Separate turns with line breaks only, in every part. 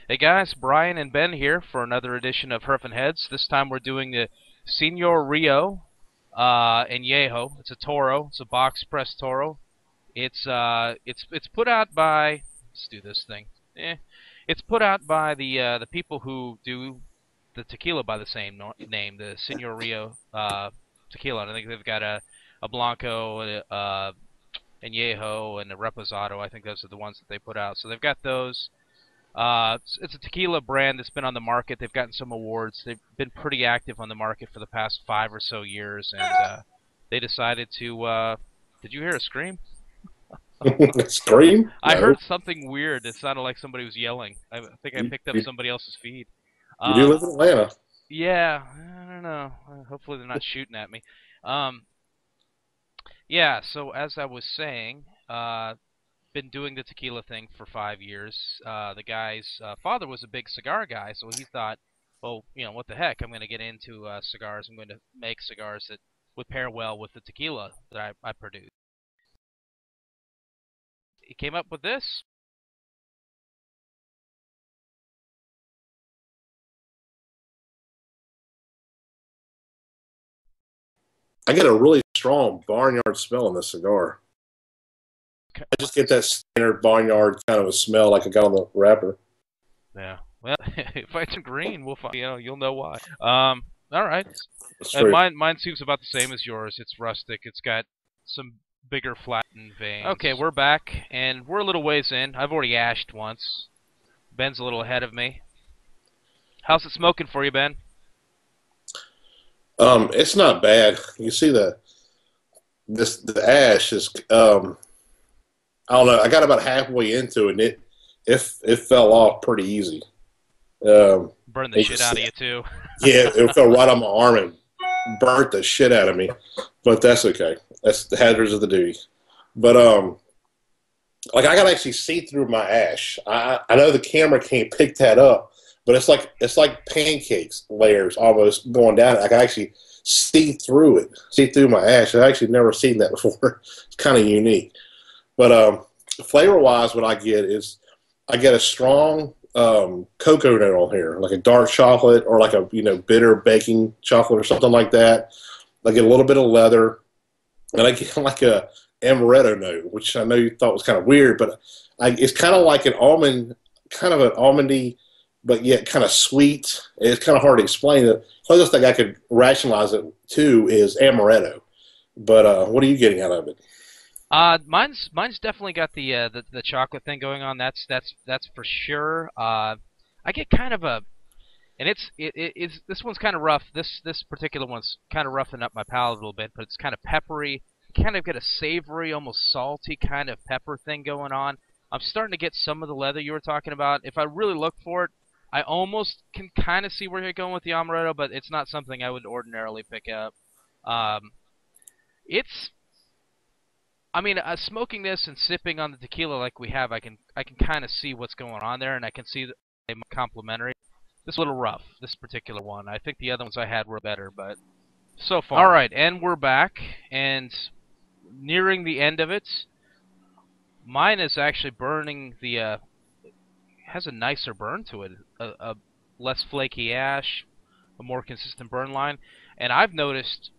Hey guys, Brian and Ben here for another edition of Herfin Heads. This time we're doing the Señor Rio Añejo. It's a Toro. It's a box press Toro. It's put out by, let's do this thing. It's put out by the people who do the tequila by the same name, the Señor Rio Tequila. And I think they've got a Blanco, Añejo, and a Reposado. I think those are the ones that they put out. So they've got those. It's a tequila brand that's been on the market. They've gotten some awards. They've been pretty active on the market for the past 5 or so years, and they decided to. Did you hear a scream?
Scream?
I
No.
heard something weird. It sounded like somebody was yelling. I think I
You,
picked up
you,
somebody else's feed.
you do
Um,
live in Atlanta.
yeah, I don't know. Hopefully they're not shooting at me. Um, yeah. So as I was saying, been doing the tequila thing for 5 years. The guy's father was a big cigar guy, so he thought, well, what the heck? I'm going to get into cigars. I'm going to make cigars that would pair well with the tequila that I produce. He came up with this.
I get a really strong barnyard smell in this cigar. I just get that standard barnyard kind of a smell like I got on the wrapper.
Yeah. Well, if I turn green, we'll find. You'll know why. All right.
That's
And
true.
mine seems about the same as yours. It's rustic. It's got some bigger flattened veins. Okay, we're back, and we're a little ways in. I've already ashed once. Ben's a little ahead of me. How's it smoking for you, Ben?
It's not bad. You see the ash is I don't know. I got about halfway into it, and it fell off pretty easy. Um,
Burn the
it
shit
just,
out of you, too.
yeah, it fell right on my arm and burnt the shit out of me. But that's okay. That's the hazards of the duty. But like I can actually see through my ash. I know the camera can't pick that up, but it's like pancakes layers almost going down. I can actually see through it, see through my ash. I've actually never seen that before. It's kind of unique. But flavor wise, what I get is I get a strong cocoa note on here, like a dark chocolate or like a bitter baking chocolate or something like that. I get a little bit of leather, and I get like a amaretto note, which I know you thought was kind of weird, but it's kind of like an almond, kind of an almondy, but yet kind of sweet. It's kind of hard to explain. The closest thing I could rationalize it to is amaretto. But what are you getting out of it?
Mine's definitely got the chocolate thing going on. That's for sure. I get kind of a, and it's this one's kind of rough. This particular one's kind of roughing up my palate a little bit, but it's kind of peppery. Kind of get a savory, almost salty kind of pepper thing going on. I'm starting to get some of the leather you were talking about. If I really look for it, I almost can kind of see where you're going with the amaretto, but it's not something I would ordinarily pick up. Um, it's I mean, smoking this and sipping on the tequila like we have, I can kind of see what's going on there, and I can see that they're complementary. This is a little rough, this particular one. I think the other ones I had were better, but so far. All right, and we're back, and nearing the end of it. Mine is actually burning the. Has a nicer burn to it, a less flaky ash, a more consistent burn line, and I've noticed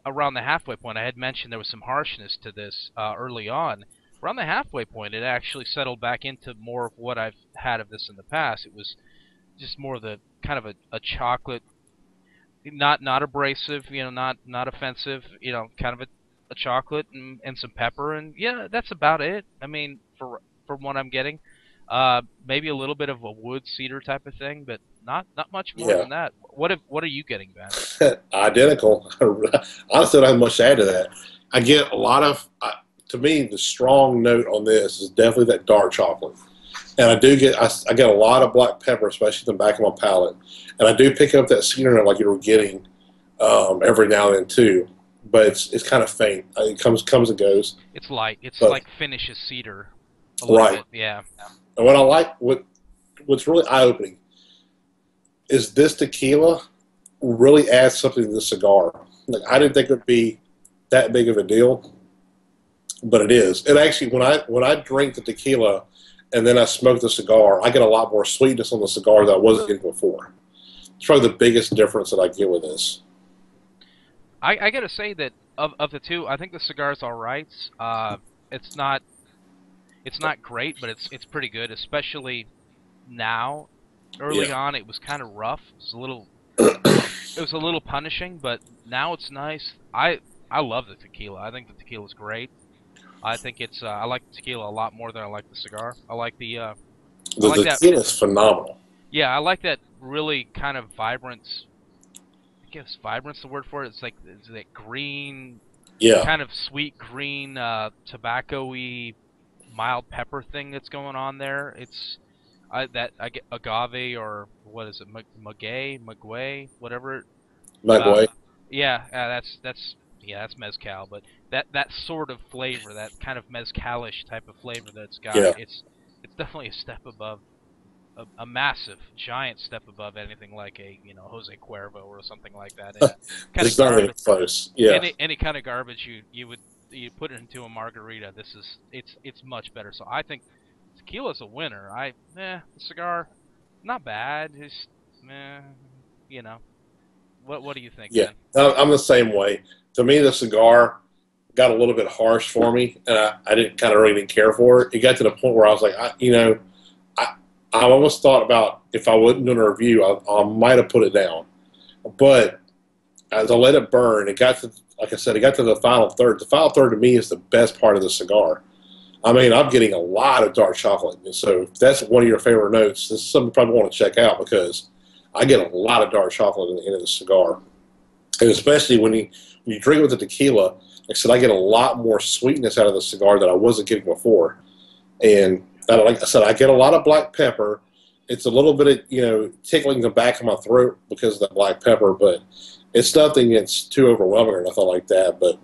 around the halfway point, I had mentioned there was some harshness to this early on. Around the halfway point, it actually settled back into more of what I've had of this in the past. It was just more of the kind of a chocolate, not abrasive, not offensive, kind of a chocolate and some pepper, and yeah, that's about it. I mean, for what I'm getting, maybe a little bit of a wood cedar type of thing, but not much more
Yeah,
than that. What are you getting, Ben?
identical. Honestly, I don't have much to add to that. I get a lot of, to me, the strong note on this is definitely that dark chocolate. And I get a lot of black pepper, especially in the back of my palate. And I do pick up that cedar note like you were getting every now and then too. But it's kind of faint. It comes and goes.
It's light. It's
But
like finishes cedar a little
right.
bit. Yeah.
And what I like, what's really eye opening is this tequila really adds something to the cigar. Like I didn't think it would be that big of a deal, but it is. It actually when I drink the tequila and then I smoke the cigar, I get a lot more sweetness on the cigar that I wasn't getting before. It's probably the biggest difference that I get with this.
I gotta say that of the two, I think the cigar's all right. It's not great, but it's pretty good, especially now. Early
Yeah.
on, it was kind of rough. It was a little punishing, but now it's nice. I love the tequila. I think the tequila's great. I think it's I like the tequila a lot more than I like the cigar. I like I
The
like that.
tequila is phenomenal.
Yeah, I like that really kind of vibrant. I guess vibrant's the word for it. It's that green,
Yeah.
kind of sweet green, tobacco-y, mild pepper thing that's going on there. I get agave, or what is it, maguey, whatever.
Magway.
Yeah, that's mezcal, but that sort of flavor, that kind of mezcalish type of flavor that it's got,
Yeah.
it's definitely a step above, a massive, giant step above anything like a Jose Cuervo or something like that. And kind
It's
of
not even
garbage,
close. Yeah.
any kind of garbage you put it into a margarita. It's much better. So I think tequila's a winner. The cigar, not bad. Just you know. What do you think,
Yeah.
Ben?
I'm the same way. To me, the cigar got a little bit harsh for me, and I didn't kind of really didn't care for it. It got to the point where I was like, I, I almost thought about if I wasn't doing a review, I might have put it down. But as I let it burn, it got to, like I said, it got to the final third. The final third to me is the best part of the cigar. I mean, I'm getting a lot of dark chocolate. And so if that's one of your favorite notes, this is something you probably want to check out because I get a lot of dark chocolate in the end of the cigar. And especially when you drink it with the tequila, like I said, I get a lot more sweetness out of the cigar that I wasn't getting before. And like I said, I get a lot of black pepper. It's a little bit of, tickling the back of my throat because of the black pepper, but it's nothing that's too overwhelming or nothing like that. But,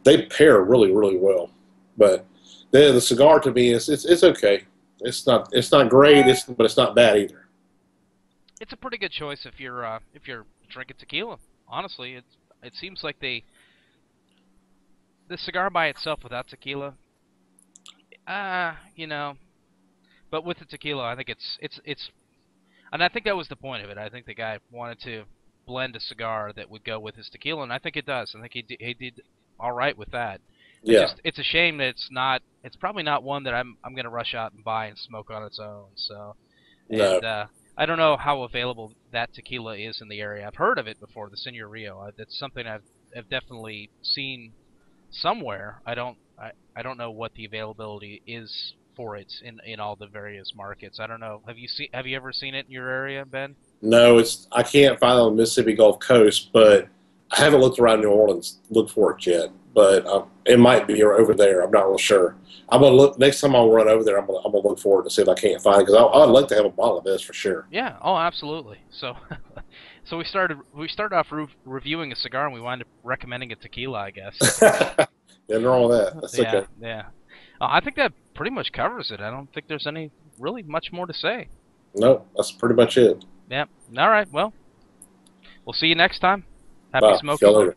they pair really, really well. But the cigar to me it's okay. It's not great, but it's not bad either.
It's a pretty good choice if you're drinking tequila. Honestly, it seems like the cigar by itself without tequila, you know, but with the tequila, I think it's, and I think that was the point of it. I think the guy wanted to blend a cigar that would go with his tequila, and I think it does. I think he did all right with that.
Yeah.
It's a shame that it's probably not one that I'm gonna rush out and buy and smoke on its own. So,
No.
and I don't know how available that tequila is in the area. I've heard of it before, the Señor Rio. That's something I've definitely seen somewhere. I don't know what the availability is for it in all the various markets. I don't know. Have you ever seen it in your area, Ben?
No, I can't find it on the Mississippi Gulf Coast, but I haven't looked around New Orleans, looked for it yet. But it might be over there. I'm not real sure. I'm gonna look next time I run over there. I'm gonna look for it to see if I can't find it because I'd like to have a bottle of this for sure.
Yeah. Oh, absolutely. So, so we started off reviewing a cigar and we wound up recommending a tequila, I guess.
Nothing wrong with that. That's
Yeah.
okay.
Yeah. I think that pretty much covers it. I don't think there's any really much more to say.
No, that's pretty much it.
Yeah. All right. Well, we'll see you next time. Happy
Bye. See
smoking.
y'all later.